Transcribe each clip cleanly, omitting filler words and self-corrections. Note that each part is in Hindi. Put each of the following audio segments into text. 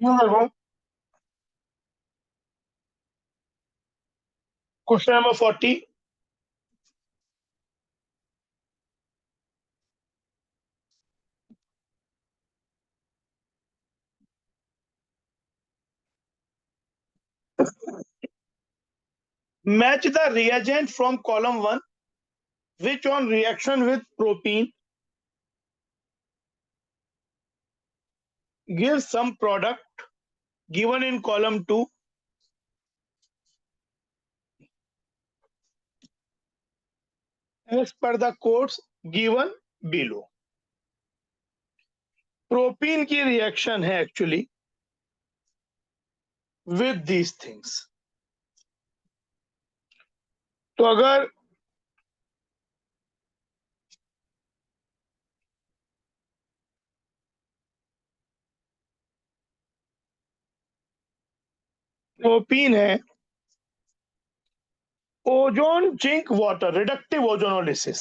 देखो, question number 40। Match the reagent from column 1 which on reaction with propene gives some product given in column 2 as per the codes given below। Propene की रिएक्शन है एक्चुअली विद दीज थिंग्स। तो अगर प्रोपीन है ozone zinc water reductive ozonolysis,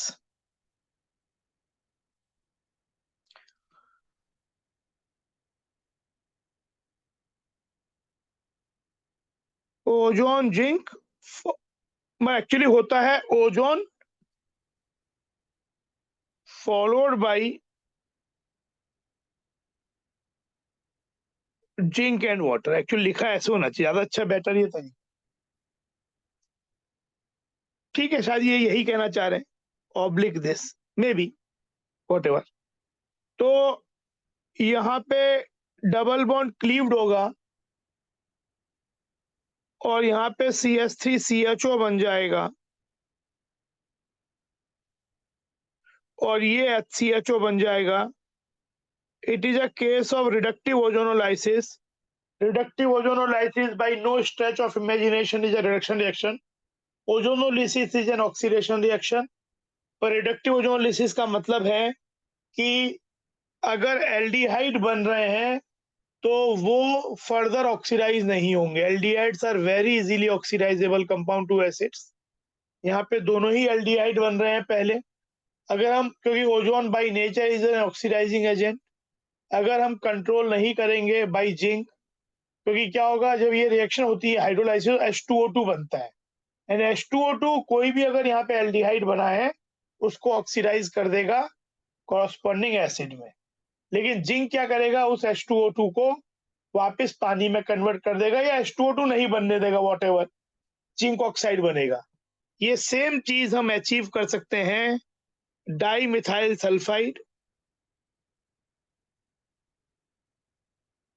ozone zinc में एक्चुअली होता है ozone followed by zinc and water. Actually लिखा ऐसे होना चाहिए, ज्यादा अच्छा बेटर ये था। ठीक है, शायद ये यही कहना चाह रहे हैं, oblique this may be whatever. तो यहाँ पे डबल बॉन्ड क्लीव्ड होगा और यहाँ पे CH3CHO बन जाएगा और ये HCHO बन जाएगा। It is a case of reductive ozonolysis. Reductive ozonolysis by no stretch of imagination is a reduction reaction. Ozonolysis is an oxidation reaction. पर रिडक्टिव ओजोनोलिसिस का मतलब है कि अगर एल्डिहाइड बन रहे हैं तो वो फर्दर ऑक्सीडाइज नहीं होंगे। Aldehydes are very easily oxidisable compound to acids. यहाँ पे दोनों ही एल्डिहाइड बन रहे हैं पहले। अगर हम, क्योंकि ozone by nature is an oxidising agent, अगर हम कंट्रोल नहीं करेंगे बाय जिंक, क्योंकि क्या होगा जब ये रिएक्शन होती है हाइड्रोलाइसिस H2O2 बनता है एंड H2O2 कोई भी अगर यहाँ पे एल्डिहाइड बना है उसको ऑक्सीडाइज कर देगा कॉरस्पॉन्डिंग एसिड में। लेकिन जिंक क्या करेगा, उस H2O2 को वापस पानी में कन्वर्ट कर देगा या H2O2 नहीं बनने देगा, वॉटएवर, जिंक ऑक्साइड बनेगा। ये सेम चीज हम अचीव कर सकते हैं डाई मिथाइल सल्फाइड।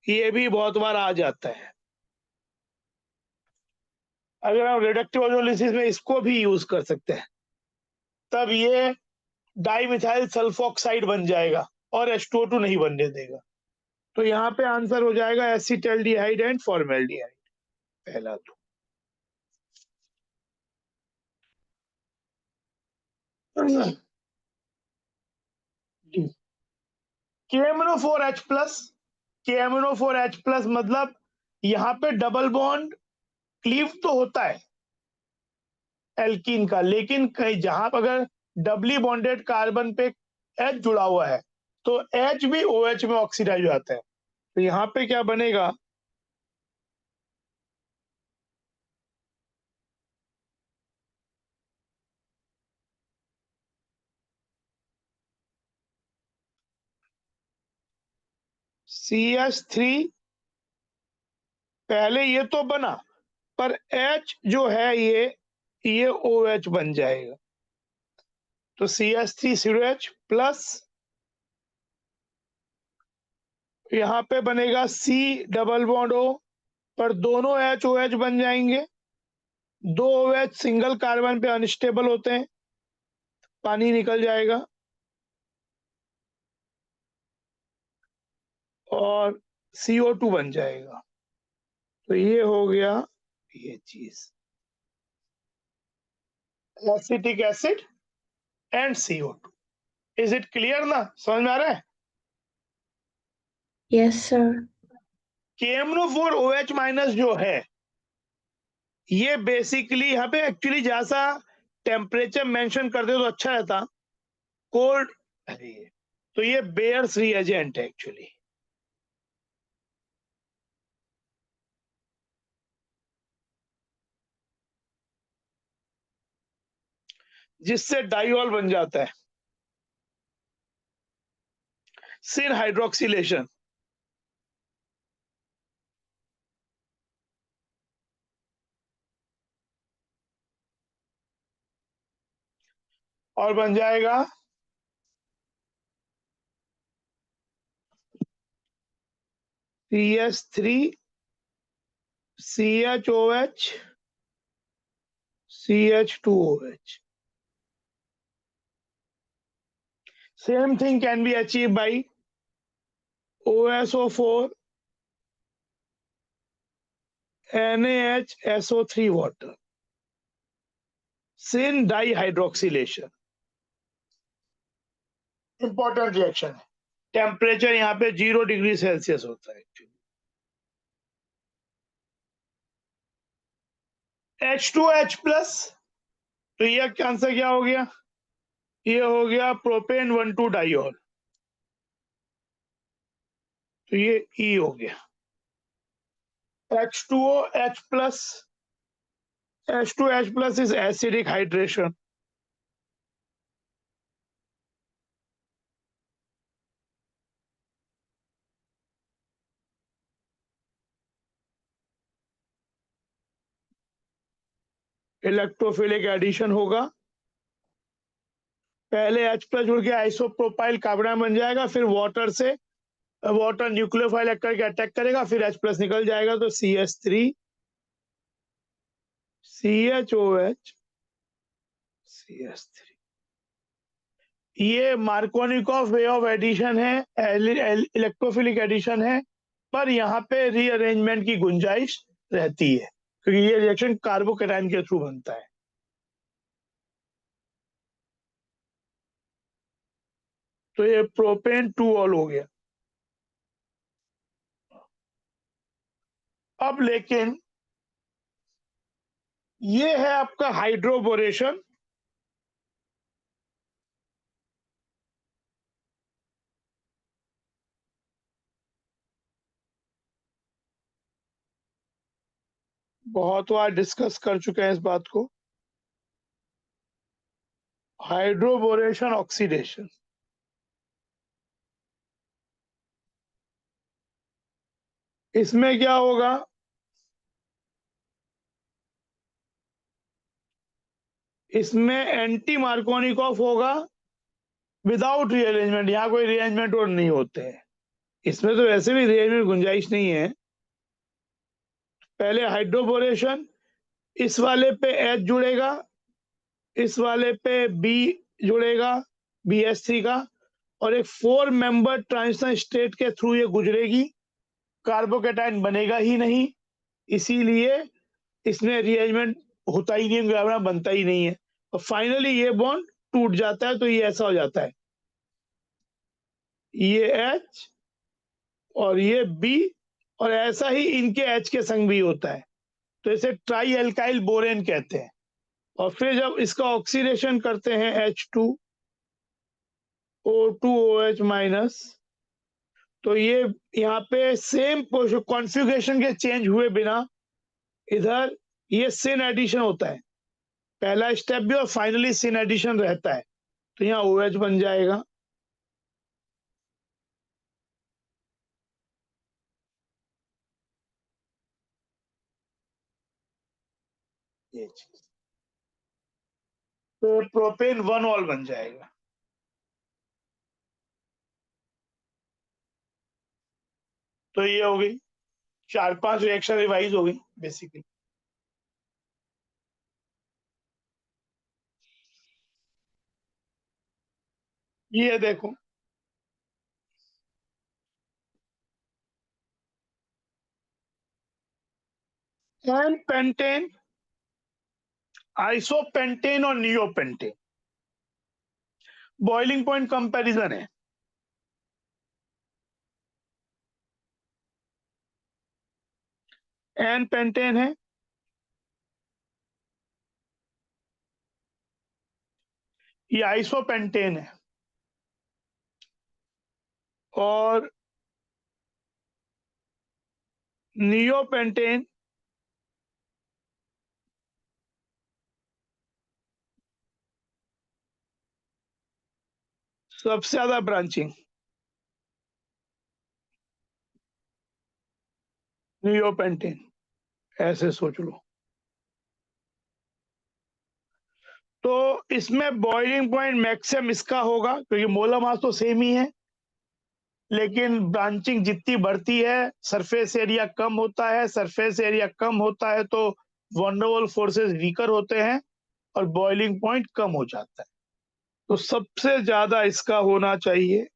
ये भी बहुत बार आ जाता है। अगर हम रिडक्टिव ओजोलिसिस में इसको भी यूज कर सकते हैं तब ये डाई मिथाइल सल्फोक्साइड बन जाएगा और H2O2 नहीं बनने देगा। तो यहाँ पे आंसर हो जाएगा एसिटाल्डिहाइड एंड फॉर्मेल्डिहाइड, पहला। तो KMnO4H+, KMnO4H+ मतलब यहाँ पे डबल बॉन्ड क्लीव तो होता है एल्कीन का, लेकिन कहीं जहां पर अगर डबली बॉन्डेड कार्बन पे H जुड़ा हुआ है तो H भी OH में ऑक्सीडाइज हो जाता है। तो यहाँ पे क्या बनेगा, CH3 पहले ये तो बना पर H जो है ये OH बन जाएगा। तो CH3COH+ यहाँ पे बनेगा C डबल बॉन्ड O, पर दोनों H OH बन जाएंगे। दो OH सिंगल कार्बन पे अनस्टेबल होते हैं, पानी निकल जाएगा और CO2 बन जाएगा। तो ये हो गया ये चीज, acetic acid and CO2। Is it clear ना, समझ में आ रहा है? Yes, sir. KMnO4OH- जो है ये बेसिकली यहाँ पे एक्चुअली जैसा टेम्परेचर मेंशन कर दे तो अच्छा रहता, कोल्ड है ये। तो ये बेयर्स रिएजेंट है एक्चुअली। जिससे डाइऑल बन जाता है, सिन हाइड्रोक्सिलेशन। और बन जाएगा CH3 CHOH CH2OH। Same thing can be achieved by OSO4 NaHSO3 water, sin dihydroxylation। Important reaction है। टेम्परेचर यहाँ पे 0 डिग्री सेल्सियस होता है। H2H प्लस, तो ये आंसर क्या हो गया? ये हो गया प्रोपेन 1,2 डाइऑल, तो ये E हो गया। H2OH plus, H2H plus is acidic hydration. Electrophilic addition होगा, पहले H प्लस जुड़ के आइसोप्रोपाइल कार्बोनाइल बन जाएगा, फिर वाटर से वाटर न्यूक्लियोफाइल करके अटैक करेगा, फिर H प्लस निकल जाएगा, तो CH3 CHOH CH3। ये मार्कोनिकॉफ वे ऑफ एडिशन है, इलेक्ट्रोफिलिक एडिशन है, पर यहाँ पे रीअरेंजमेंट की गुंजाइश रहती है, क्योंकि ये रिएक्शन कार्बोकैटायन के थ्रू बनता है। तो ये प्रोपेन 2 ऑल हो गया। अब लेकिन ये है आपका हाइड्रोबोरेशन, बहुत बार डिस्कस कर चुके हैं इस बात को। हाइड्रोबोरेशन ऑक्सीडेशन, इसमें क्या होगा? इसमें एंटी मार्कोनिकॉफ होगा विदाउट रीअरेंजमेंट, यहाँ कोई रीअरेंजमेंट और नहीं होते हैं, इसमें तो वैसे भी रीअरेंजमेंट गुंजाइश नहीं है। पहले हाइड्रोबोरेशन, इस वाले पे H जुड़ेगा, इस वाले पे B जुड़ेगा, BH3 का, और एक 4 मेंबर ट्रांजिशन स्टेट के थ्रू ये गुजरेगी, कार्बोकैटायन बनेगा ही नहीं, इसीलिए इसमें रीअरेंजमेंट होता ही नहीं, कार्बन बनता ही नहीं है, और फाइनली ये बॉन्ड टूट जाता है, तो ये ऐसा हो जाता है, ये H और ये B, और ऐसा ही इनके H के संग भी होता है, तो इसे ट्राई एल्काइल बोरेन कहते हैं। और फिर जब इसका ऑक्सीडेशन करते हैं H2O2OH माइनस, तो ये यहाँ पे सेम कॉन्फ़िगरेशन के चेंज हुए बिना इधर ये सिन एडिशन होता है, पहला स्टेप भी और फाइनली सिन एडिशन रहता है, तो यहाँ OH बन जाएगा। ये चीज, तो प्रोपेन 1 ऑल बन जाएगा। तो ये हो गई 4-5 रिएक्शन रिवाइज हो गई बेसिकली। ये देखो, एन पेंटेन, आइसोपेंटेन और नियोपेंटेन, बॉइलिंग पॉइंट कंपैरिजन है। एन पेंटेन है, ये आइसोपेंटेन है, और नियोपेंटेन सबसे ज्यादा ब्रांचिंग नियोपेंटेन, ऐसे सोच लो। तो इसमें बॉइलिंग पॉइंट मैक्सिमम इसका होगा क्योंकि मोलर मास तो सेम ही है, लेकिन ब्रांचिंग जितनी बढ़ती है सरफेस एरिया कम होता है, सरफेस एरिया कम होता है तो वनडेबल फोर्सेस वीकर होते हैं और बॉइलिंग पॉइंट कम हो जाता है। तो सबसे ज्यादा इसका होना चाहिए,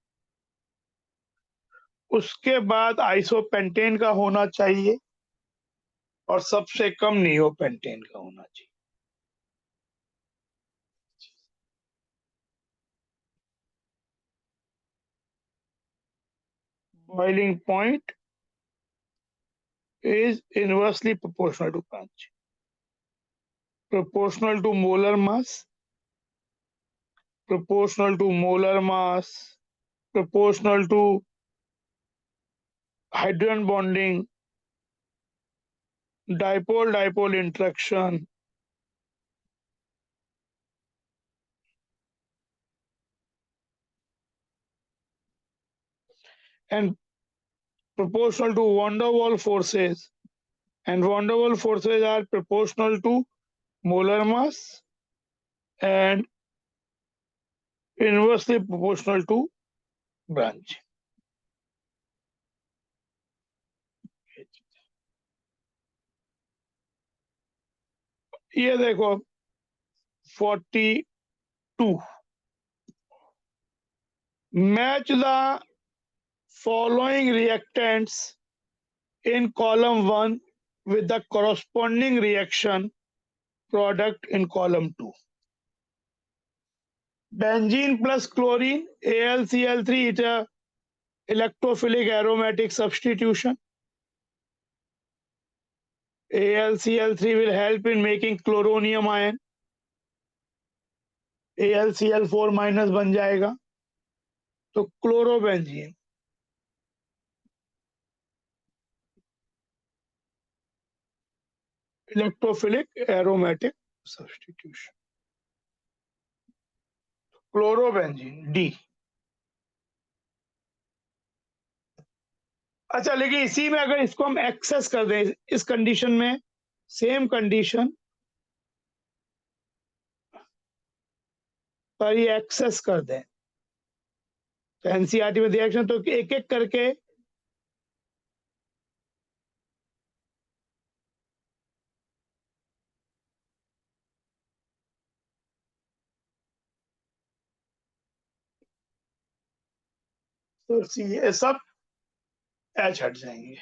उसके बाद आइसोपेंटेन का होना चाहिए और सबसे कम नियोपेंटेन का होना चाहिए। Boiling point is inversely proportional to branch, proportional to molar mass, proportional to molar mass, proportional to hydrogen bonding, dipole-dipole interaction, and proportional to van der Waals forces. And van der Waals forces are proportional to molar mass and inversely proportional to branch. ये देखो 42, match the following reactants in column 1 with the corresponding reaction product in column 2. Benzene plus chlorine, AlCl3, is a electrophilic aromatic substitution. AlCl3 will help in making chloronium ion. AlCl4 minus बन जाएगा तो chlorobenzene, electrophilic aromatic substitution, chlorobenzene D. अच्छा, लेकिन इसी में अगर इसको हम एक्सेस कर दें इस कंडीशन में, सेम कंडीशन पर ये एक्सेस कर दें तो एनसीईआरटी में रिएक्शन तो एक एक करके तो ये सब एच हट जाएंगे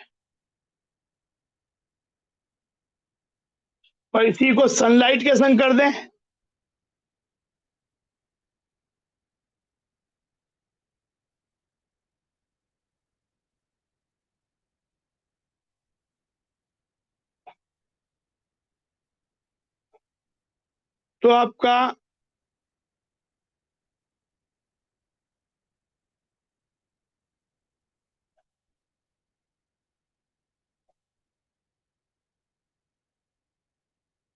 और इसी को सनलाइट के संग कर दें तो आपका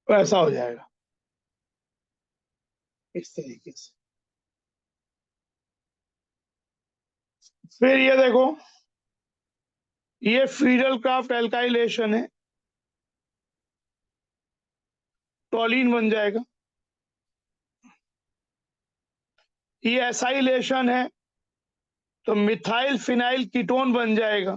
ऐसा हो जाएगा इस तरीके से। फिर ये देखो, ये फ्रीडल क्राफ्ट एल्काइलेशन है, टॉलिन बन जाएगा। ये एसाइलेशन है तो मिथाइल फिनाइल कीटोन बन जाएगा।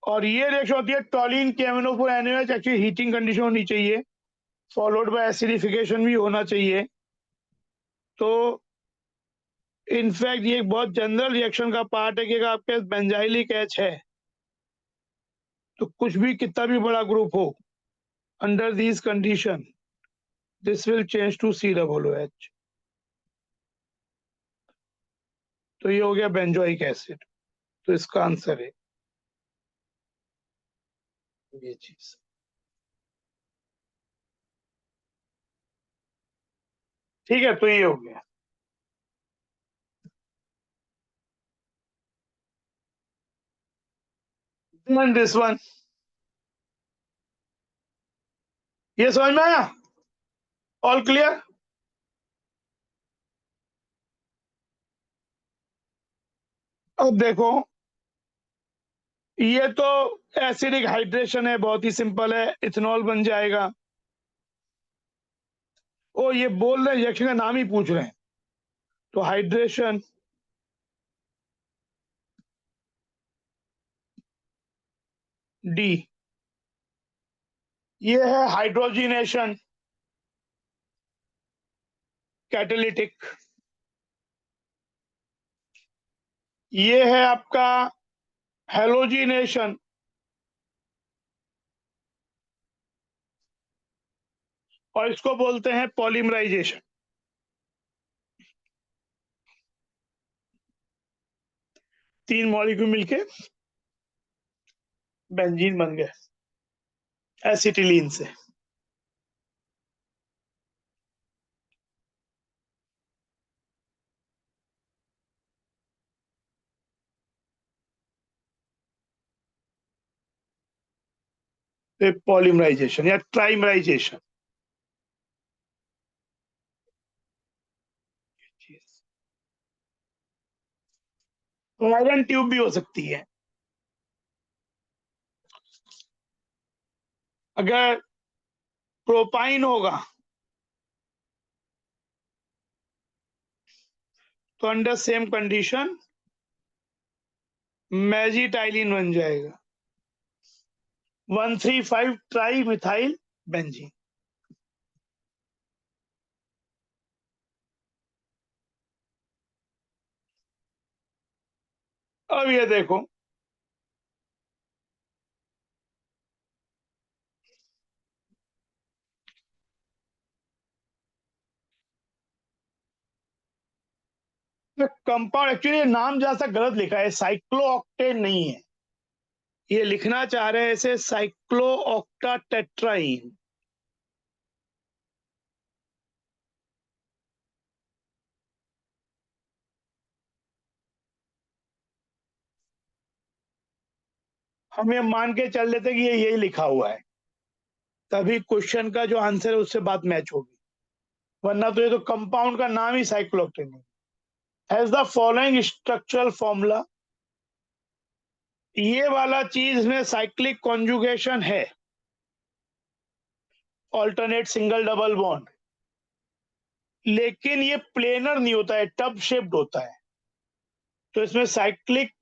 और ये रिएक्शन होती है टॉलिन के amino NH, actually heating condition होनी चाहिए, फॉलोड बाय एसिडिफिकेशन भी होना चाहिए। तो इनफैक्ट ये एक बहुत जनरल रिएक्शन का पार्ट है कि अगर आपके पास बेंजाइलिक एच है तो कुछ भी कितना भी बड़ा ग्रुप हो, under these condition this will change to COOH। तो ये हो गया बेंजोइक एसिड, तो इसका आंसर है ये चीज। ठीक है, तो ये हो गया। Then this one, ये समझ में आया? All clear? अब देखो, ये तो एसिडिक हाइड्रेशन है, बहुत ही सिंपल है, इथेनॉल बन जाएगा। ओ, ये बोल रहे हैं रिएक्शन का नाम ही पूछ रहे हैं, तो हाइड्रेशन, डी। ये है हाइड्रोजिनेशन, कैटालिटिक। ये है आपका हेलोजिनेशन, और इसको बोलते हैं पॉलीमराइजेशन। तीन मॉलिक्यूल मिलके बेंजीन बन गए एसिटिलीन से। पॉलीमराइजेशन या ट्राइमराइजेशन। आयरन ट्यूब भी हो सकती है। अगर प्रोपाइन होगा तो अंडर सेम कंडीशन मेजिटाइलिन बन जाएगा, 1,3,5 ट्राई मिथाइल बेंजीन। अब ये देखो, कंपाउंड एक्चुअली नाम जहां सा गलत लिखा है, साइक्लोऑक्टेन नहीं है, ये लिखना चाह रहे हैं इसे साइक्लोऑक्टाटेट्राइन। हम ये मान के चल लेते कि ये यही लिखा हुआ है, तभी क्वेश्चन का जो आंसर है उससे बात मैच होगी, वरना तो ये तो कंपाउंड का नाम ही साइक्लोऑक्टेन है। Has the following structural formula, ये वाला चीज में साइक्लिक कॉन्जुगेशन है, ऑल्टरनेट सिंगल डबल बॉन्ड, लेकिन ये प्लेनर नहीं होता है, टब शेप्ड होता है। तो इसमें साइक्लिक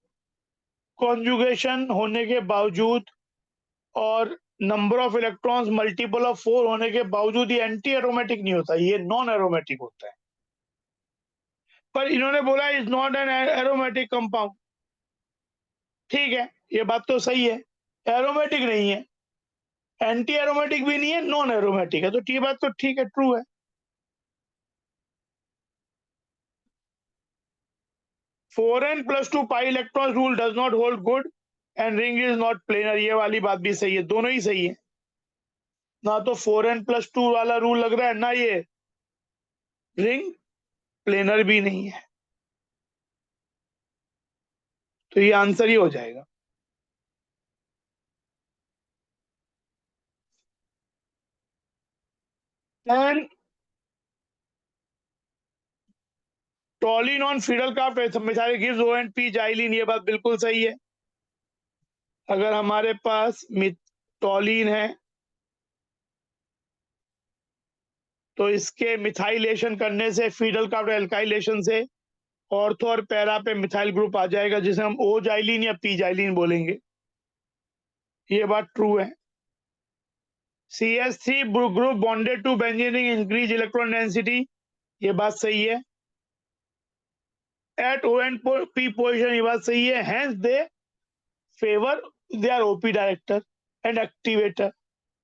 कॉन्जुगेशन होने के बावजूद और number of electrons multiple of 4 होने के बावजूद ये एंटी एरोमेटिक नहीं होता, ये नॉन एरोमेटिक होता है। पर इन्होंने बोला is not an aromatic compound. ठीक है, ये बात तो सही है, एरोमेटिक नहीं है, एंटी एरोमेटिक भी नहीं है, नॉन एरोमेटिक है, तो ये बात तो ठीक है, ट्रू है। 4n+2 pi electron rule does not hold good and ring is not planar, ये वाली बात भी सही है, दोनों ही सही है। ना तो 4n+2 वाला रूल लग रहा है, ना ये रिंग प्लेनर भी नहीं है, तो ये आंसर ही हो जाएगा। And टॉलिन on fiddle craft missile gives ONP xylene, ये बात बिल्कुल सही है। अगर हमारे पास टॉलिन है तो इसके मिथाइलेशन करने से फिडल क्राफ्ट एल्काइलेशन से ऑर्थो और पैरा पे मिथाइल ग्रुप आ जाएगा, जिसे हम ओ जाइलिन या पी जाइलिन बोलेंगे, ये बात ट्रू है। CH3 group bonded to benzene increase electron density, ये बात सही है। एट ONP पोजिशन, ये बात सही है। Hence they favour they are OP director and activator,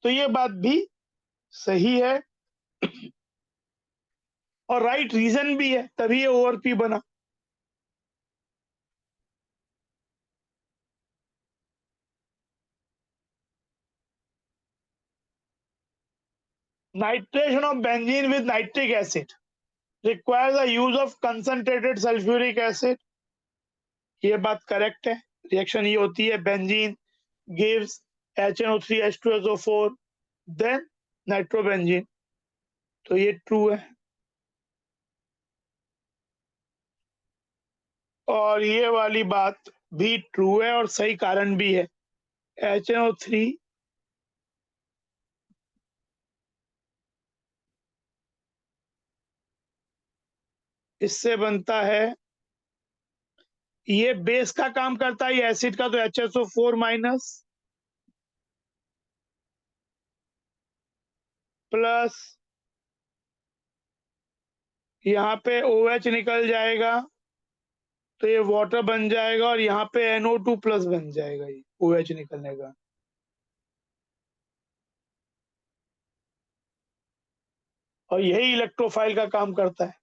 तो ये बात भी सही है और राइट रीजन भी है, तभी ये ORP बना। Nitration of benzene with nitric acid, require the use of concentrated sulfuric acid, ये बात करेक्ट है। रिएक्शन ये होती है, benzene gives HNO3H2SO4 then nitrobenzene, तो ये ट्रू है। और ये वाली बात भी ट्रू है और सही कारण भी है। HNO3 इससे बनता है, ये बेस का काम करता है, ये एसिड का, तो HSO4 माइनस प्लस यहाँ पे OH निकल जाएगा तो ये वाटर बन जाएगा और यहाँ पे NO2 प्लस बन जाएगा ये OH निकलने का। और यही इलेक्ट्रोफाइल का काम करता है।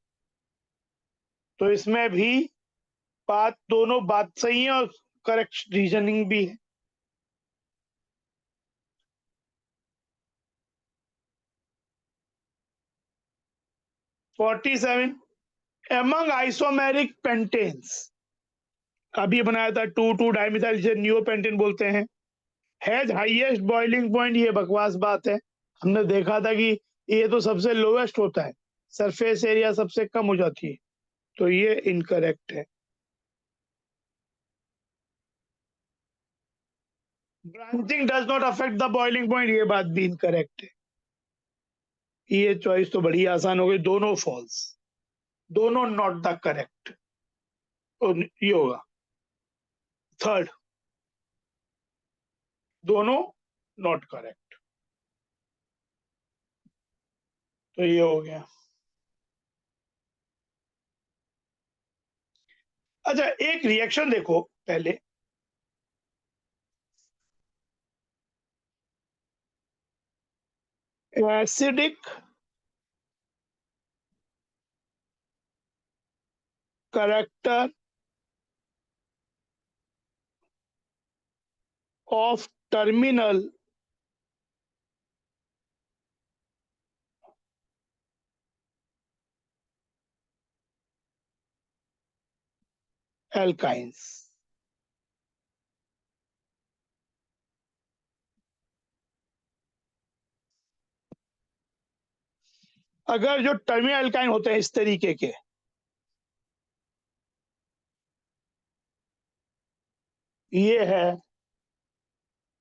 तो इसमें भी दोनों बात सही है और करेक्ट रीजनिंग भी है। (47) among isomeric pentanes, अभी बनाया था 2,2 डाइमिथाइल, जिसे नियोपेंटेन बोलते हैं, हैज हाईएस्ट बॉइलिंग पॉइंट, ये बकवास बात है। हमने देखा था कि ये तो सबसे लोएस्ट होता है, सरफेस एरिया सबसे कम हो जाती है, तो ये इनकरेक्ट है। Branching does not affect the boiling point, ये बात भी इनकरेक्ट है। ये चॉइस तो बड़ी आसान हो गई, दोनों फॉल्स, दोनों नॉट द करेक्ट, ये होगा थर्ड, दोनों नॉट करेक्ट, तो ये हो गया। अच्छा, एक रिएक्शन देखो पहले, acidic character of terminal alkynes, अगर जो टर्मिनल अल्काइन होते हैं इस तरीके के, ये है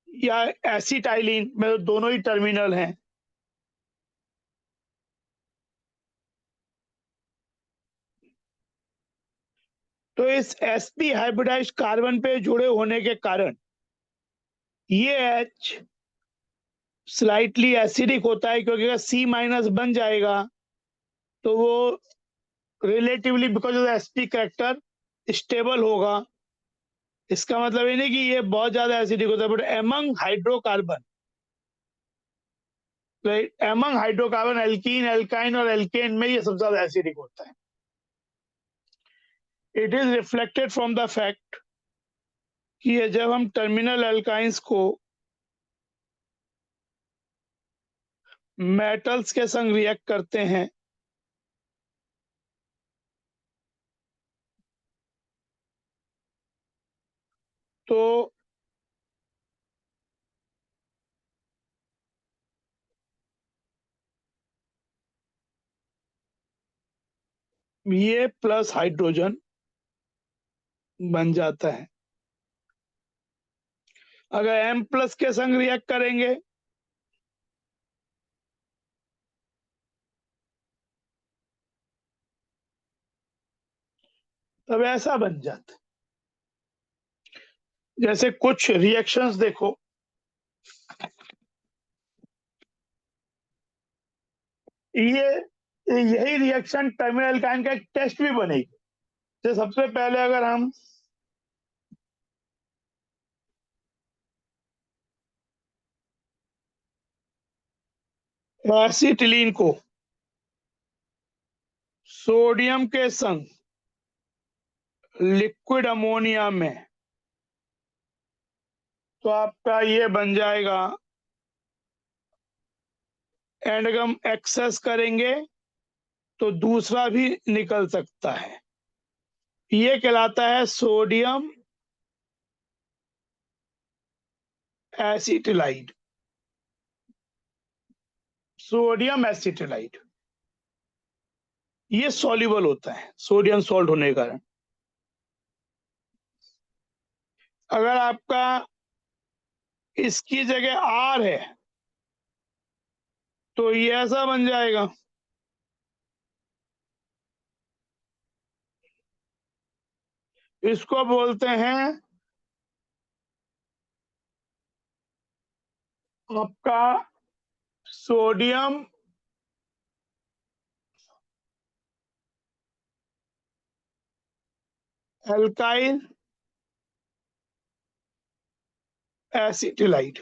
या एसिटाइलिन में, तो दोनों ही टर्मिनल हैं, तो इस sp हाइब्रिडाइज्ड कार्बन पे जुड़े होने के कारण ये H स्लाइटली एसिडिक होता है, क्योंकि अगर C माइनस बन जाएगा तो वो relatively because of sp character stable होगा। इसका मतलब ये नहीं कि ये बहुत ज्यादा एसिडिक होता है, but among hydrocarbon, among hydrocarbon alkene, alkyne और एल्केन में ये सबसे ज्यादा एसिडिक होता है। It is reflected from the fact कि ये जब हम टर्मिनल एल्काइंस को मेटल्स के संग रिएक्ट करते हैं तो ये प्लस हाइड्रोजन बन जाता है। अगर M प्लस के संग रिएक्ट करेंगे तब ऐसा बन जाता है। जैसे कुछ रिएक्शंस देखो, ये यही रिएक्शन टर्मिनल एल्काइन का एक टेस्ट भी बनेगी। तो सबसे पहले अगर हम एसिटिलीन को सोडियम के संग लिक्विड अमोनिया में, तो आपका ये बन जाएगा, एंड हम एक्सेस करेंगे तो दूसरा भी निकल सकता है। ये कहलाता है सोडियम एसिटिलाइड। सोडियम एसिटिलाइड ये सॉल्युबल होता है सोडियम सॉल्ट होने के कारण। अगर आपका इसकी जगह आर है तो ये ऐसा बन जाएगा। इसको बोलते हैं आपका sodium alkyl acetylide.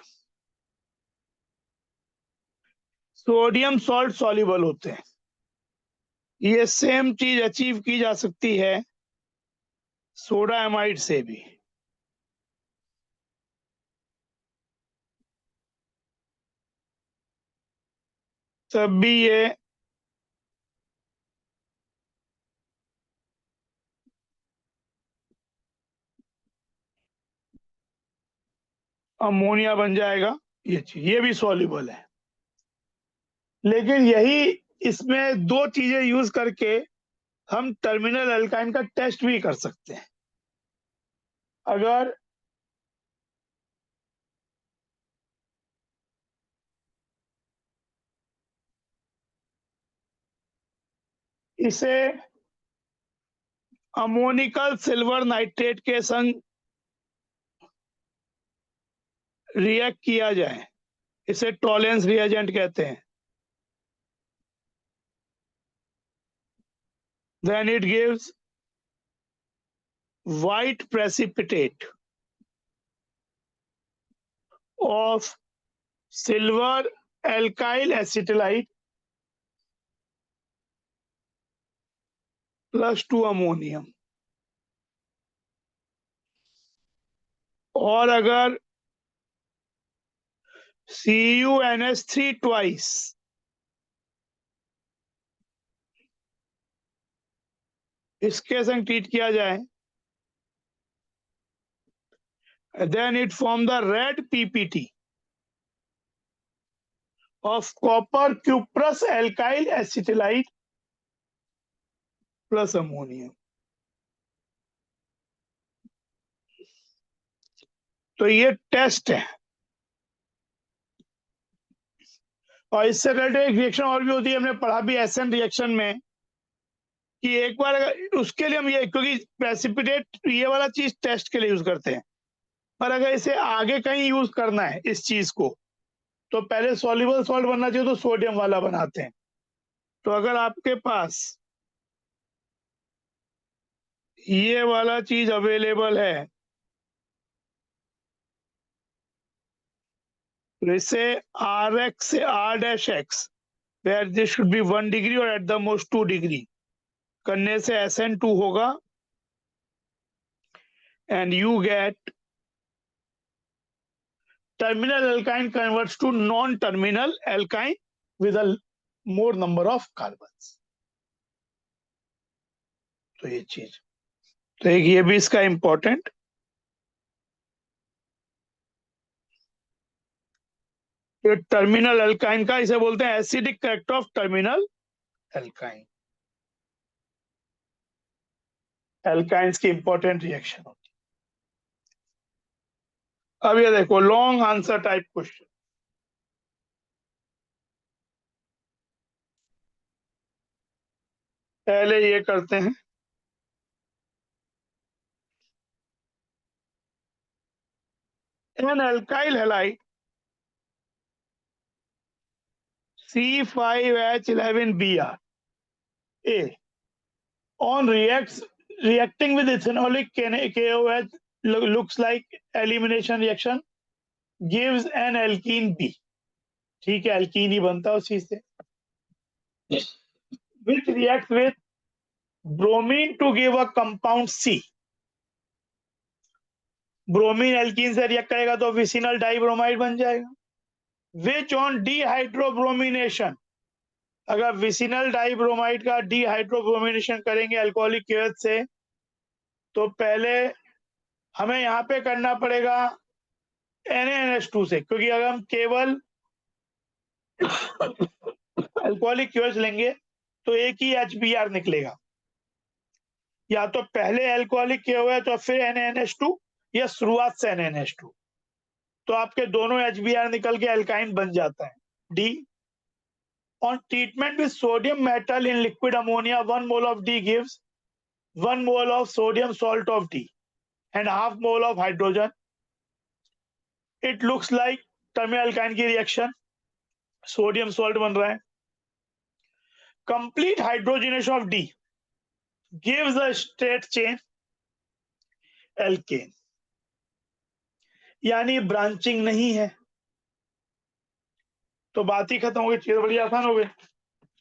Sodium salt soluble होते हैं। ये सेम चीज अचीव की जा सकती है सोडा एमाइड से भी। तब भी ये अमोनिया बन जाएगा। ये चीज ये भी सॉल्युबल है। लेकिन यही इसमें दो चीजें यूज करके हम टर्मिनल अल्काइन का टेस्ट भी कर सकते हैं। अगर इसे अमोनिकल सिल्वर नाइट्रेट के संग रिएक्ट किया जाए, इसे टॉलेंस रिएजेंट कहते हैं, then it gives white precipitate of silver alkyl acetylide plus 2 ammonium। और अगर CuNH3 twice इसके संग ट्रीट किया जाए, then it form the red PPT of copper cuprous alkyl acetylide plus ammonium। तो ये टेस्ट है। और इससे रिलेटेड एक रिएक्शन और भी होती है, हमने पढ़ा भी एसएन रिएक्शन में कि एक बार अगर उसके लिए हम ये, क्योंकि प्रेसिपिटेट ये वाला चीज टेस्ट के लिए यूज करते हैं, पर अगर इसे आगे कहीं यूज करना है इस चीज को, तो पहले सॉल्युबल सॉल्ट बनना चाहिए, तो सोडियम वाला बनाते हैं। तो अगर आपके पास ये वाला चीज अवेलेबल है तो इसे आर एक्स से R dash X, where this should be 1 degree और एट द मोस्ट 2 डिग्री करने से SN2 होगा, and you get terminal alkyne converts to non-terminal alkyne with a more number of carbons। तो ये चीज, तो एक ये भी इसका इंपॉर्टेंट। ये टर्मिनल अल्काइन का इसे बोलते हैं acidic character of terminal alkyne. Alkynes की इंपॉर्टेंट रिएक्शन होती है। अब ये देखो लॉन्ग आंसर टाइप क्वेश्चन। पहले ये करते हैं, an alkyl halide C5H11Br A on reacting with ethanolic KOH looks like elimination reaction gives an alkene B। ठीक है, alkene ही बनता है उस चीज से, which reacts with bromine to give a compound C। Bromine alkene से रिएक्ट करेगा तो विसिनल डाइब्रोमाइड बन जाएगा। which on dehydrobromination अगर विसिनल डाइब्रोमाइड का डिहाइड्रोब्रोमिनेशन करेंगे अल्कोहलिक केएच से, तो पहले हमें यहाँ पे करना पड़ेगा NaNH2 से, क्योंकि अगर हम केवल अल्कोहलिक केएच लेंगे तो एक ही HBr निकलेगा। या तो पहले अल्कोहलिक KOH और फिर NaNH2, या शुरुआत से NaNH2, तो आपके दोनों HBr निकल के अल्काइन बन जाता है। D, on treatment with sodium metal in liquid ammonia, 1 mole of D gives 1 mole of sodium salt of D and half mole of hydrogen. It looks like terminal alkyne की रिएक्शन, सोडियम सॉल्ट बन रहा है। Complete hydrogenation of D gives a straight chain alkane, यानी ब्रांचिंग नहीं है, तो बात ही खत्म हो गई, चीज बड़ी आसान हो गई।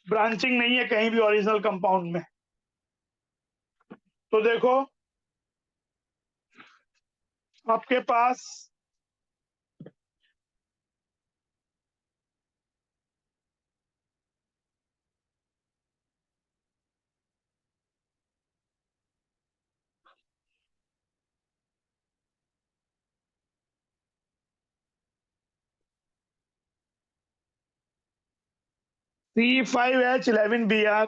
ब्रांचिंग नहीं है कहीं भी ओरिजिनल कंपाउंड में। तो देखो आपके पास C5H11Br,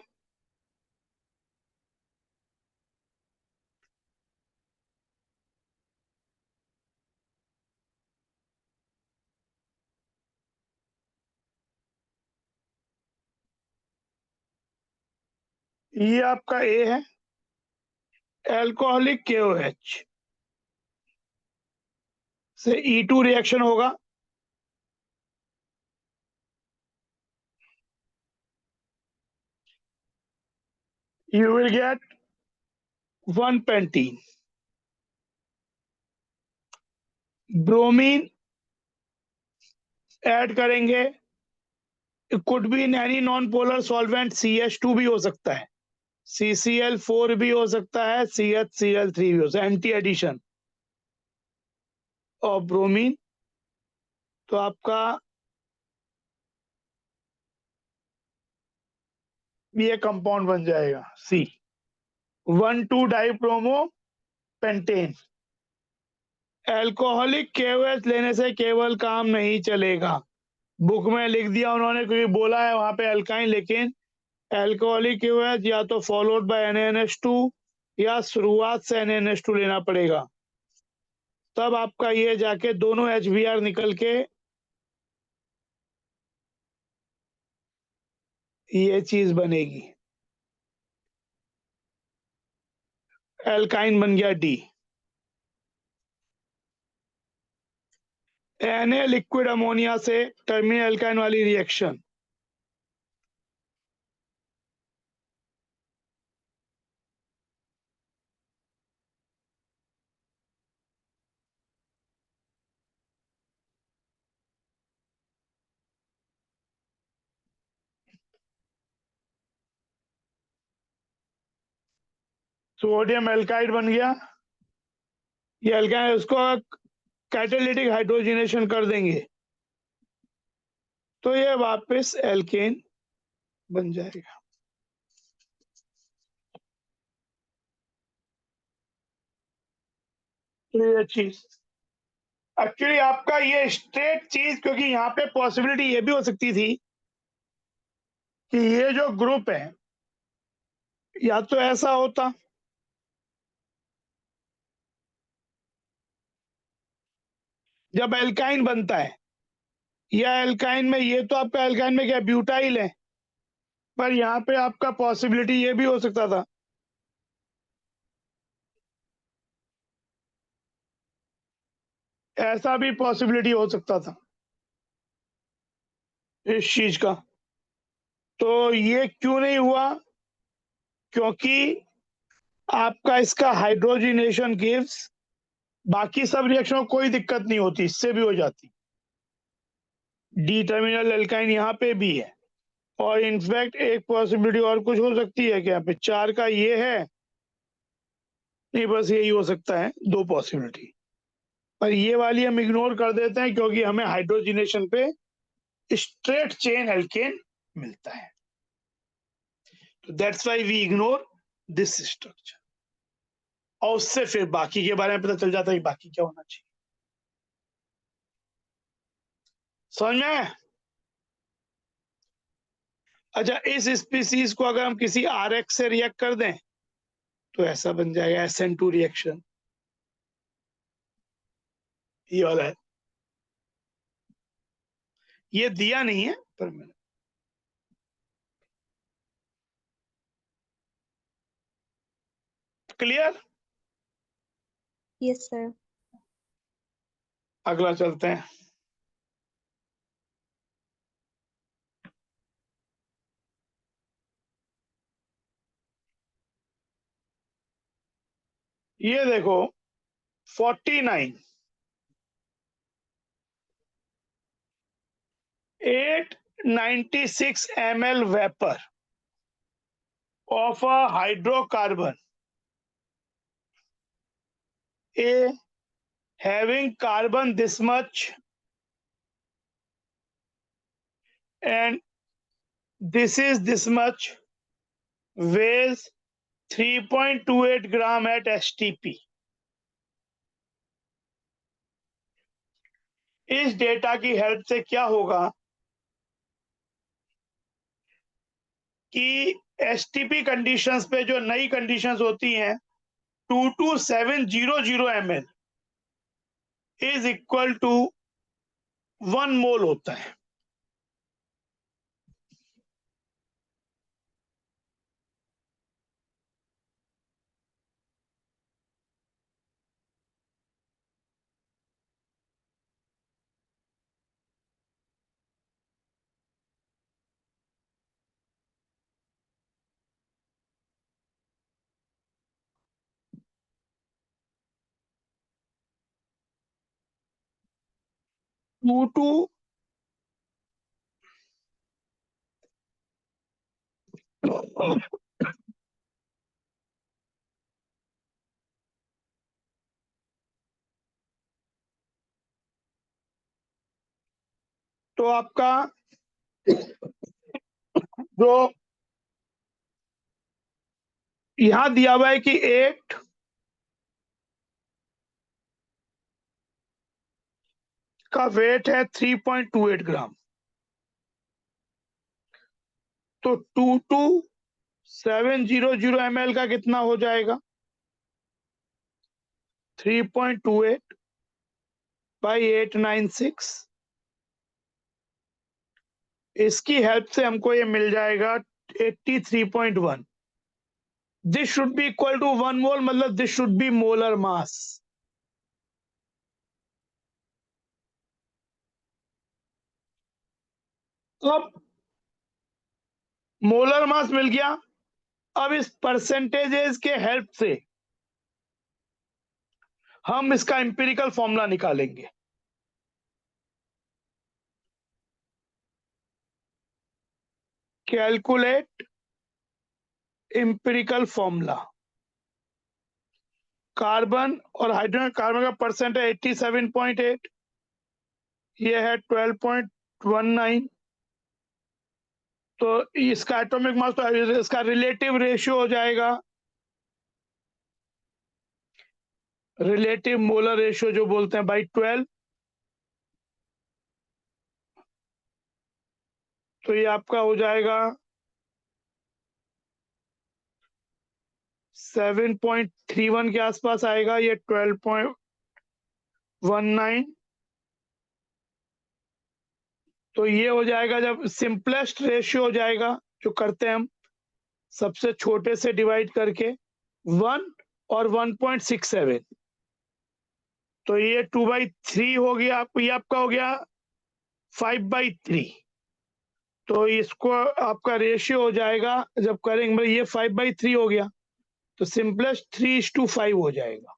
ये आपका A है। अल्कोहलिक KOH से E2 रिएक्शन होगा, you will get 1 pentene. Bromine add करेंगे, could be in any non polar solvent, CH2 भी हो सकता है, CCl4 भी हो सकता है, CHCl3 भी हो सकता है, एंटी एडिशन और ब्रोमीन। तो आपका ये कंपाउंड बन जाएगा C 1,2-डाइब्रोमो पेंटेन। अल्कोहलिक KOH लेने से केवल काम नहीं चलेगा, बुक में लिख दिया उन्होंने क्योंकि बोला है वहां पे अल्काइन, लेकिन अल्कोहलिक KOH या तो फॉलोड बाय NaNH2 या शुरुआत से NaNH2 लेना पड़ेगा, तब आपका ये जाके दोनों HBr निकल के ये चीज बनेगी, एल्काइन बन गया D। Na लिक्विड अमोनिया से टर्मिनल एल्काइन वाली रिएक्शन, सोडियम एल्काइड बन गया, ये एल्काइन उसको कैटालिटिक हाइड्रोजनेशन कर देंगे तो ये वापस एल्केन बन जाएगा। तो ये चीज एक्चुअली आपका ये स्ट्रेट चीज, क्योंकि यहाँ पे पॉसिबिलिटी ये भी हो सकती थी कि ये जो ग्रुप है या तो ऐसा होता, जब एल्काइन बनता है, या एल्काइन में ये तो आपका एल्काइन में क्या ब्यूटाइल है, पर यहाँ पे आपका पॉसिबिलिटी ये भी हो सकता था ऐसा भी पॉसिबिलिटी हो सकता था इस चीज का। तो ये क्यों नहीं हुआ, क्योंकि आपका इसका हाइड्रोजनेशन गिव्स, बाकी सब रिएक्शन में कोई दिक्कत नहीं होती, इससे भी हो जाती। डी टर्मिनल एल्काइन यहाँ पे भी है, और इनफैक्ट एक पॉसिबिलिटी और कुछ हो सकती है कि यहाँ पे 4 का ये है, नहीं बस यही हो सकता है, 2 पॉसिबिलिटी, पर ये वाली हम इग्नोर कर देते हैं क्योंकि हमें हाइड्रोजनेशन पे स्ट्रेट चेन एल्केन मिलता है। That's why we ignore this structure. और उससे फिर बाकी के बारे में पता चल जाता है कि बाकी क्या होना चाहिए। समझ में आया? अच्छा, इस स्पीसीज को अगर हम किसी RX से रिएक्ट कर दें तो ऐसा बन जाएगा SN2 रिएक्शन, ये वाला है। ये दिया नहीं है पर मैंने क्लियर। Yes sir. अगला चलते हैं। ये देखो 49 896 ml vapor of a hydrocarbon A having carbon this much and this is this much, weighs 3.28 gram at STP। इस डेटा की हेल्प से क्या होगा कि STP कंडीशंस पे जो नई कंडीशंस होती हैं 22700 ml इज इक्वल टू 1 मोल होता है। टू टू तो आपका जो यहां दिया हुआ है कि 8 का वेट है 3.28 ग्राम, तो 22700 ml का कितना हो जाएगा 3.28 बाई 896। इसकी हेल्प से हमको ये मिल जाएगा 83.1। This should be equal to 1 mole, मतलब this should be molar mass. अब मोलर मास मिल गया। अब इस परसेंटेजेस के हेल्प से हम इसका एम्पिरिकल फॉर्मूला निकालेंगे। Calculate empirical formula. कार्बन और हाइड्रोजन, कार्बन का परसेंट है 87.8, ये है 12.19, तो इसका एटॉमिक मास, तो इसका रिलेटिव रेशियो हो जाएगा, रिलेटिव मोलर रेशियो जो बोलते हैं, बाई 12। तो ये आपका हो जाएगा 7.31 के आसपास आएगा, ये 12.19। तो ये हो जाएगा, जब सिंपलेस्ट रेशियो हो जाएगा जो करते हैं हम सबसे छोटे से डिवाइड करके 1 और 1.67, तो ये 2/3 हो गया। आपको ये आपका हो गया 5/3। तो इसको आपका रेशियो हो जाएगा जब करेंगे, मतलब ये 5/3 हो गया, तो सिंपलेस्ट 3:5 हो जाएगा,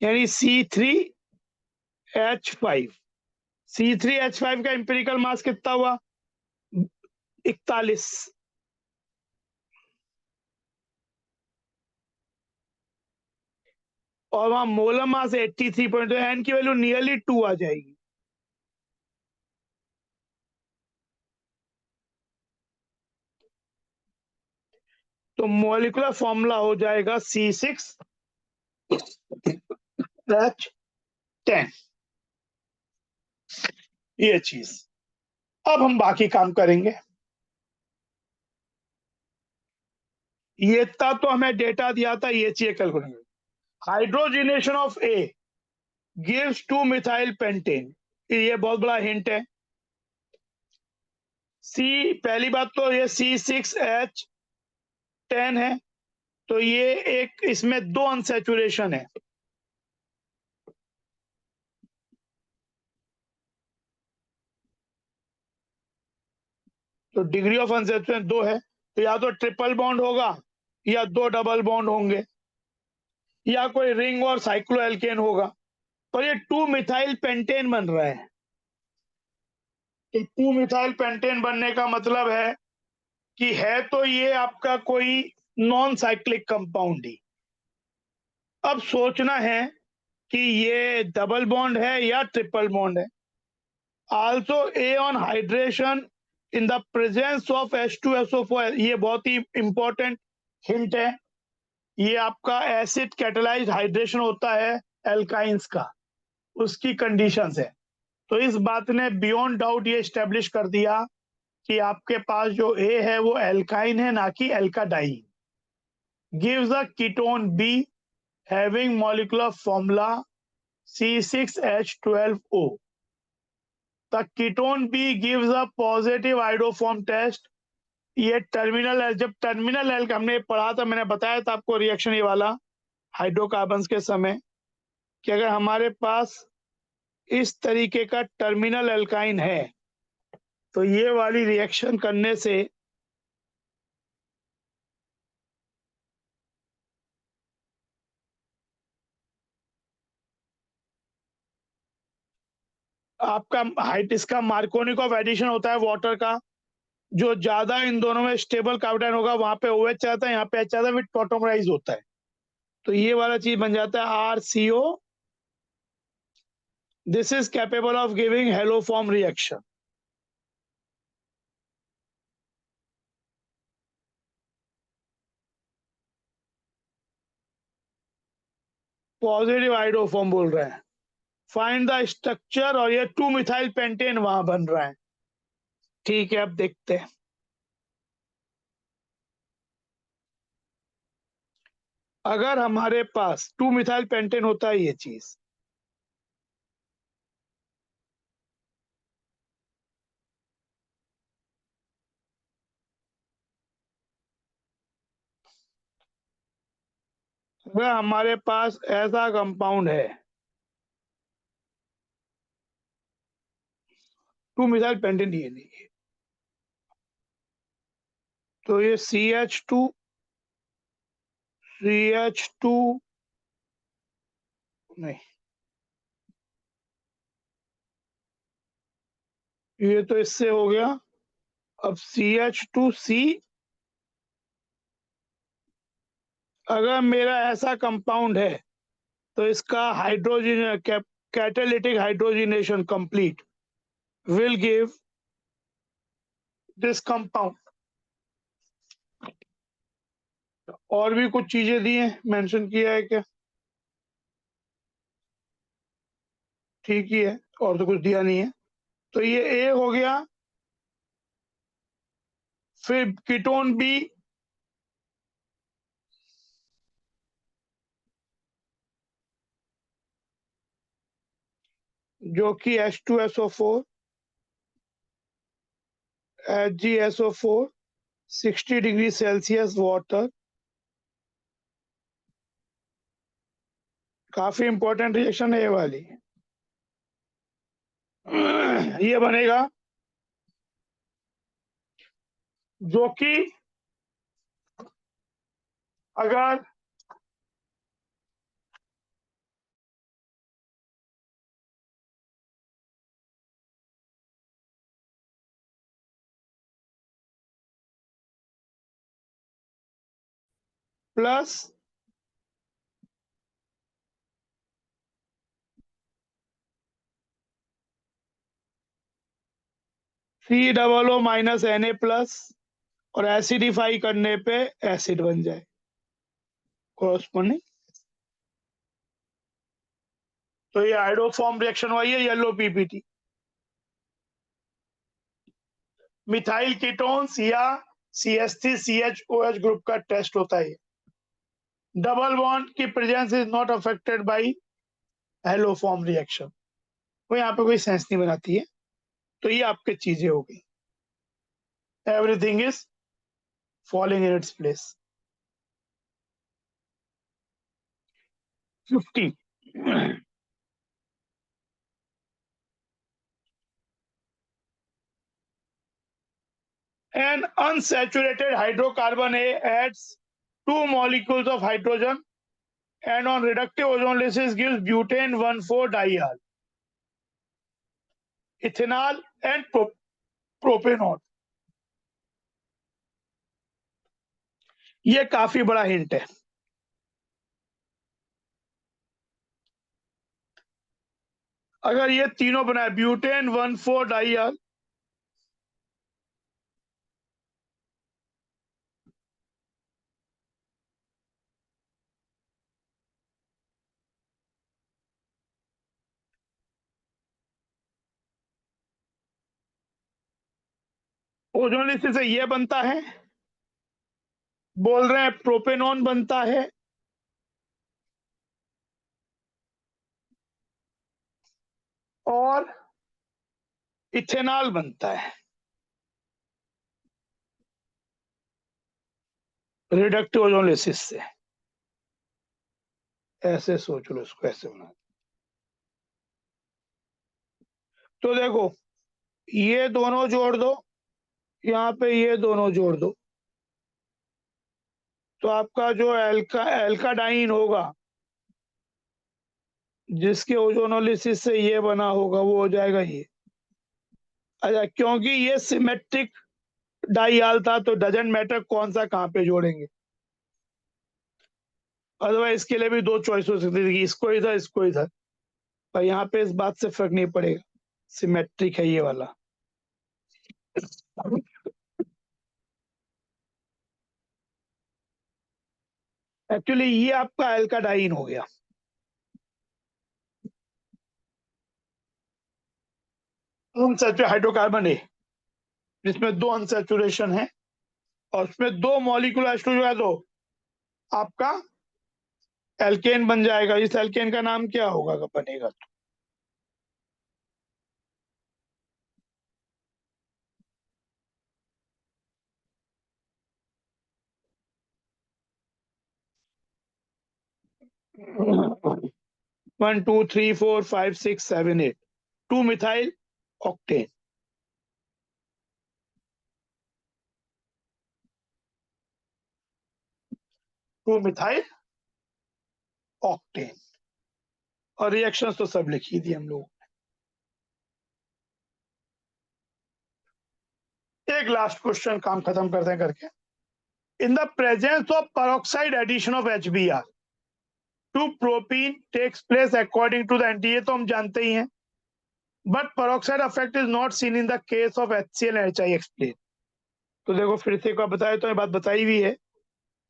यानी C3H5। C3H5 का एम्पिरिकल मास कितना हुआ 41, और वहां मोलर मास 83 पॉइंट, तो एन की वैल्यू नियरली 2 आ जाएगी। तो मॉलिक्यूलर फॉर्मूला हो जाएगा C6H10, ये चीज। अब हम बाकी काम करेंगे। ये था तो हमें डेटा दिया था, ये चाहिए calculate. Hydrogenation of A gives 2 methyl pentane, ये बहुत बड़ा हिंट है। सी, पहली बात तो ये C6H10 है, तो ये एक, इसमें 2 अनसैचुरेशन है। तो डिग्री ऑफ अनसैचुरेशन 2 है, तो या तो ट्रिपल बॉन्ड होगा या 2 डबल बॉन्ड होंगे या कोई रिंग और साइक्लोएल्केन होगा। पर ये 2 मिथाइल पेंटेन बन रहा है। तो 2 मिथाइल पेंटेन बनने का मतलब है कि है तो ये आपका कोई नॉन साइक्लिक कंपाउंड ही। अब सोचना है कि ये डबल बॉन्ड है या ट्रिपल बॉन्ड है। Also a on hydration in the presence of H2SO4, ये बहुत ही इंपॉर्टेंट हिंट है। ये आपका एसिड कैटेलाइज्ड हाइड्रेशन होता है एल्काइंस का, उसकी कंडीशंस है। तो इस बात ने बियॉन्ड डाउट ये स्टेब्लिश कर दिया कि आपके पास जो ए है वो एल्काइन है, ना कि alkadiene. Gives a ketone B having molecular formula C6H12O। The ketone B gives a positive iodoform test. ये टर्मिनल है, जब टर्मिनल एल्क हमने पढ़ा था, मैंने बताया था आपको रिएक्शन ये वाला हाइड्रोकार्बन्स के समय, कि अगर हमारे पास इस तरीके का टर्मिनल एल्काइन है तो ये वाली रिएक्शन करने से आपका हाइट, इसका मार्कोनिक ऑफ एडिशन होता है वाटर का। जो ज्यादा इन दोनों में स्टेबल कार्बोनाइल होगा वहां पे OH आता है, यहाँ पे H आता है, फिर टॉटोमराइज होता है। तो ये वाला चीज बन जाता है RCO। This is capable of giving haloform reaction. Positive iodoform बोल रहे हैं। फाइंड द स्ट्रक्चर, और ये 2 मिथाइल पेंटेन वहां बन रहा है। ठीक है, अब देखते हैं। अगर हमारे पास 2 मिथाइल पेंटेन होता है, ये चीज, अगर हमारे पास ऐसा कंपाउंड है, 2 मिथाइल पेंटेन ये नहीं है, तो ये CH2 नहीं, ये तो इससे हो गया। अब CH2C, अगर मेरा ऐसा कंपाउंड है तो इसका hydrogen catalytic hydrogenation complete will give this compound. और भी कुछ चीजें दी हैं, मेंशन किया है क्या? ठीक ही है, और तो कुछ दिया नहीं है। तो ये ए हो गया। फिर कीटोन बी, जो कि H2SO4 HgSO4 60 degree Celsius water, काफी इंपॉर्टेंट रिएक्शन है ये वाली। ये बनेगा, जो कि अगर plus COO minus Na plus, और एसिडिफाई करने पे एसिड बन जाए कोरस्पोंडिंग। तो ये हाइड्रोफॉर्म रिएक्शन हुआ, ये येलो पीपीटी। मिथाइल कीटोन्स या CH3CHOH ग्रुप का टेस्ट होता है। डबल बॉन्ड की presence is not affected by haloform reaction, वो यहाँ पे कोई सेंस नहीं बनाती है। तो ये आपके चीजें हो गई, everything is falling in its place. 50 An unsaturated hydrocarbon A adds 2 molecules of hydrogen and on reductive ozonolysis gives butane 1,4-diol, ethanol and propanol। ये काफी बड़ा हिंट है। अगर ये तीनों बनाए ब्यूटेन 1,4-डाइऑल, ओजोनलिसिस से ये बनता है, बोल रहे हैं प्रोपेनॉन बनता है, और इथेनॉल बनता है रिडक्टिव ओजोनलिसिस से। ऐसे सोच लो इसको, ऐसे बना। तो देखो, ये दोनों जोड़ दो, यहाँ पे ये दोनों जोड़ दो, तो आपका जो एल्काडाइन होगा, जिसके ओजोनोलिसिस से ये बना होगा, वो हो जाएगा ये। अच्छा, क्योंकि ये सिमेट्रिक डाइऑल था तो डजंट मैटर कौन सा कहाँ पे जोड़ेंगे, अथवा इसके लिए भी दो चॉइस हो सकती थी, इसको इधर इसको इधर, पर यहाँ पे इस बात से फर्क नहीं पड़ेगा, सिमेट्रिक है ये वाला। एक्चुअली ये आपका एल्काडाइन हो गया। अनसैचुरेटेड हाइड्रोकार्बन है जिसमें दो अनसैचुरेशन है और उसमें दो मॉलिक्यूल H2 जो है, तो आपका एल्केन बन जाएगा। इस एल्केन का नाम क्या होगा अगर बनेगा तो? One two three four five six seven eight, 2 methyl octane. Two methyl octane. और रिएक्शंस तो सब लिख ही दिए हम लोग। एक लास्ट क्वेश्चन, काम खत्म करते हैं करके। In the presence of peroxide addition of HBr to propene takes place according to the anti, ये तो हम जानते ही हैं, but peroxide effect is not seen in the case of HCl and HI explain। तो देखो फिर से एक बार बताए, तो ये बात बताई हुई है,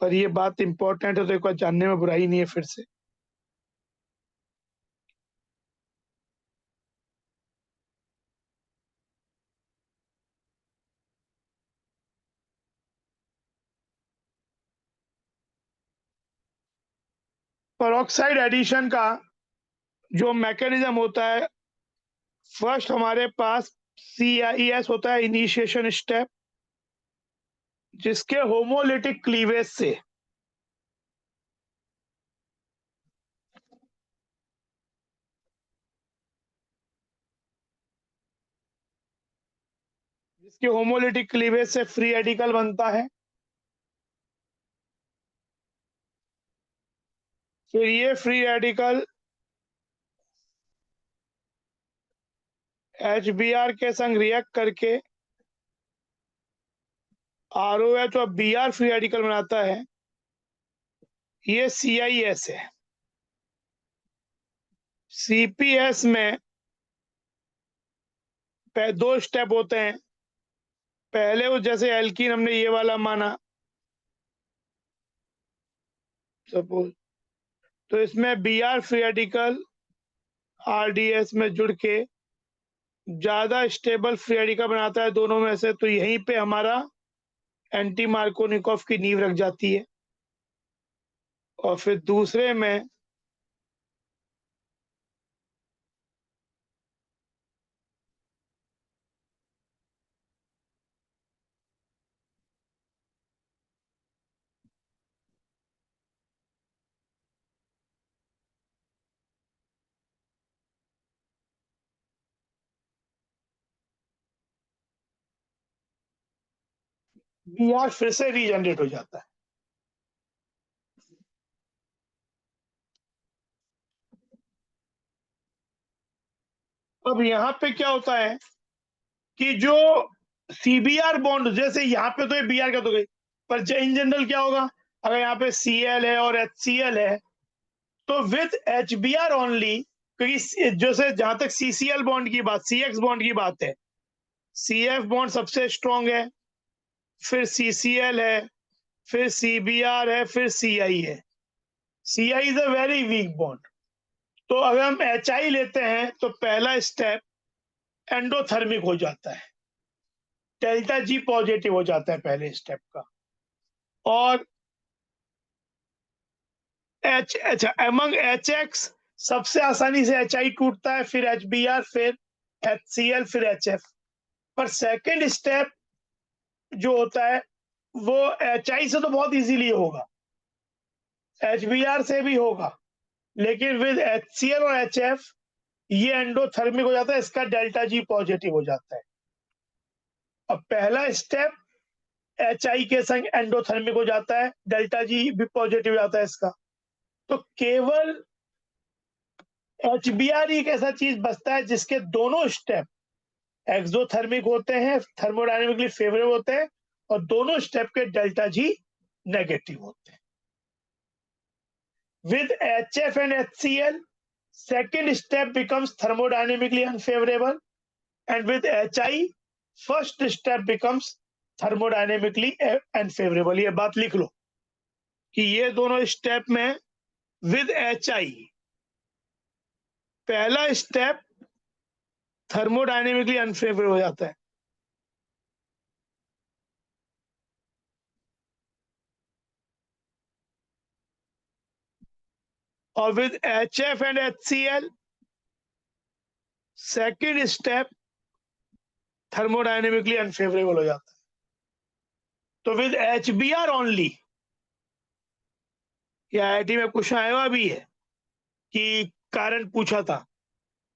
पर ये बात इंपॉर्टेंट है, तो एक बार जानने में बुराई नहीं है फिर से। peroxide एडिशन का जो मैकेनिज्म होता है, फर्स्ट हमारे पास CIES होता है, इनिशिएशन स्टेप, जिसके होमोलिटिक क्लीवेज से फ्री रेडिकल बनता है। फिर ये फ्री रेडिकल HBr के संग रिएक्ट करके ROH और Br फ्री रेडिकल बनाता है। ये CIS है। CPS में दो स्टेप होते हैं, पहले वो जैसे एल्कीन हमने ये वाला माना सपोज, तो इसमें Br फ्री रेडिकल RDS में जुड़ के ज्यादा स्टेबल फ्री रेडिकल बनाता है दोनों में से, तो यहीं पे हमारा एंटी मार्कोनिकॉफ की नींव रख जाती है। और फिर दूसरे में Br फिर से रीजनरेट हो जाता है। अब यहाँ पे क्या होता है कि जो CBr बॉन्ड, जैसे यहाँ पे तो ये Br का तो गई, पर इन जनरल क्या होगा, अगर यहाँ पे Cl है और HCl है तो विद HBr ओनली, क्योंकि जैसे जहां तक CCl बॉन्ड की बात, CX बॉन्ड की बात है, CF बॉन्ड सबसे स्ट्रॉन्ग है, फिर CCl है, फिर CBr है, फिर CI है। CI is a very weak bond. तो अगर हम HI लेते हैं तो पहला स्टेप एंडोथर्मिक हो जाता है, डेल्टा G पॉजिटिव हो जाता है पहले स्टेप का। और अच्छा एमंग HX सबसे आसानी से HI टूटता है, फिर HBr, फिर HCl, फिर HF। पर सेकंड स्टेप जो होता है वो HI से तो बहुत इजीली होगा, HBr से भी होगा, लेकिन विद HCl और HF ये एंडोथर्मिक हो जाता है, इसका डेल्टा G पॉजिटिव हो जाता है। अब पहला स्टेप HI के संग एंडोथर्मिक हो जाता है, डेल्टा G भी पॉजिटिव हो जाता है इसका। तो केवल HBr एक ऐसा चीज बचता है जिसके दोनों स्टेप एक्सोथर्मिक होते हैं, थर्मोडायनेमिकली फेवरेबल होते हैं, और दोनों स्टेप के डेल्टा G नेगेटिव होते हैं। With HF and HCl, second step becomes thermodynamically unfavorable, and with HI, first step becomes thermodynamically unfavorable। ये बात लिख लो कि ये दोनों स्टेप में with HI पहला स्टेप थर्मोडायनेमिकली अनफेवरेबल हो जाता है, और with HF and HCl second step thermodynamically unfavourable हो जाता है। तो विद HBr ओनली, ये IIT में क्वेश्चन आया हुआ भी है कि कारण पूछा था,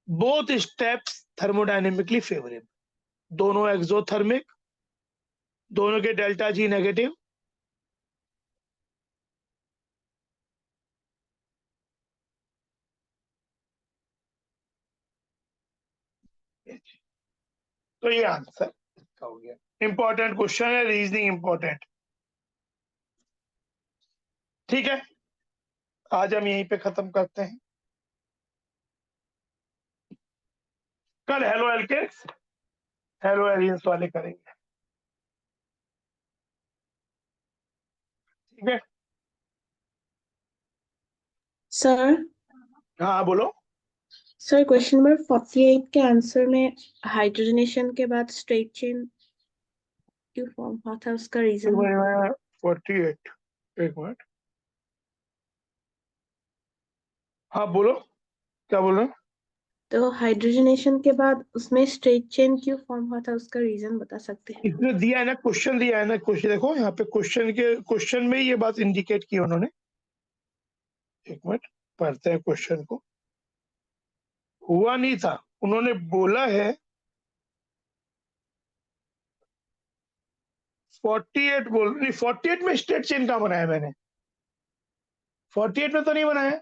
बोथ स्टेप्स थर्मोडायनेमिकली फेवरेबल, दोनों एक्सोथर्मिक, दोनों के डेल्टा G नेगेटिव। तो ये आंसर इसका हो गया। इंपॉर्टेंट क्वेश्चन है, रीजनिंग इंपॉर्टेंट। ठीक है, आज हम यहीं पे खत्म करते हैं। कल हेलो एल्केन्स, हेलो एलियंस वाले करेंगे। ठीक है, सर हाँ बोलो। सर क्वेश्चन नंबर 48 के आंसर में हाइड्रोजनेशन के बाद स्ट्रेट चेन क्यों फॉर्म हुआ था, उसका रीजन 48, एक मिनट, हाँ बोलो, क्या बोल रहे हो? तो हाइड्रोजनेशन के बाद उसमें स्ट्रेट चेन क्यों फॉर्म हुआ था, उसका रीजन बता सकते हैं? इसमें दिया है ना, क्वेश्चन दिया है ना, क्वेश्चन देखो यहाँ पे, क्वेश्चन में ये बात इंडिकेट की उन्होंने। एक मिनट, पढ़ते हैं क्वेश्चन को। हुआ नहीं था, उन्होंने बोला है 48 बोल नहीं, 48 में स्ट्रेट चेन कहाँ बनाया मैंने, 48 में तो नहीं बनाया।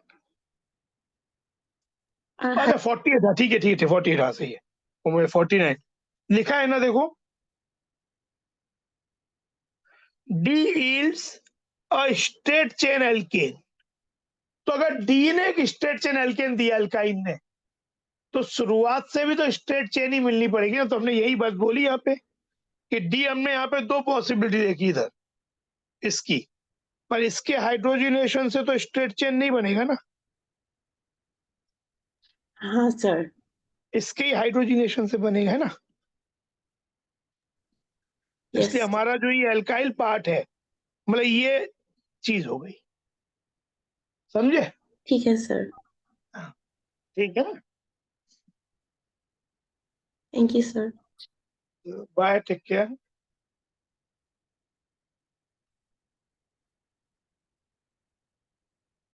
अच्छा 48 था, ठीक है ठीक है, 48 हाँ सही है, वो मेरे 49 लिखा है ना, देखो D yields a straight chain alkane। तो अगर D ने एक स्ट्रेट चेन एल्केन दिया अल्काइन ने, तो शुरुआत से भी तो स्ट्रेट चेन ही मिलनी पड़ेगी ना, तो हमने यही बात बोली यहाँ पे कि डी हमने यहाँ पे दो पॉसिबिलिटी देखी इधर इसकी, पर इसके हाइड्रोजिनेशन से तो स्ट्रेट चेन नहीं बनेगा ना, हाँ सर। इसके ही हाइड्रोजिनेशन से बनेगा, है ना। इसलिए यस। हमारा जो ये एल्काइल पार्ट है, मतलब ये चीज हो गई, समझे। ठीक है सर। ठीक है ना। Thank you sir. Bye, take care.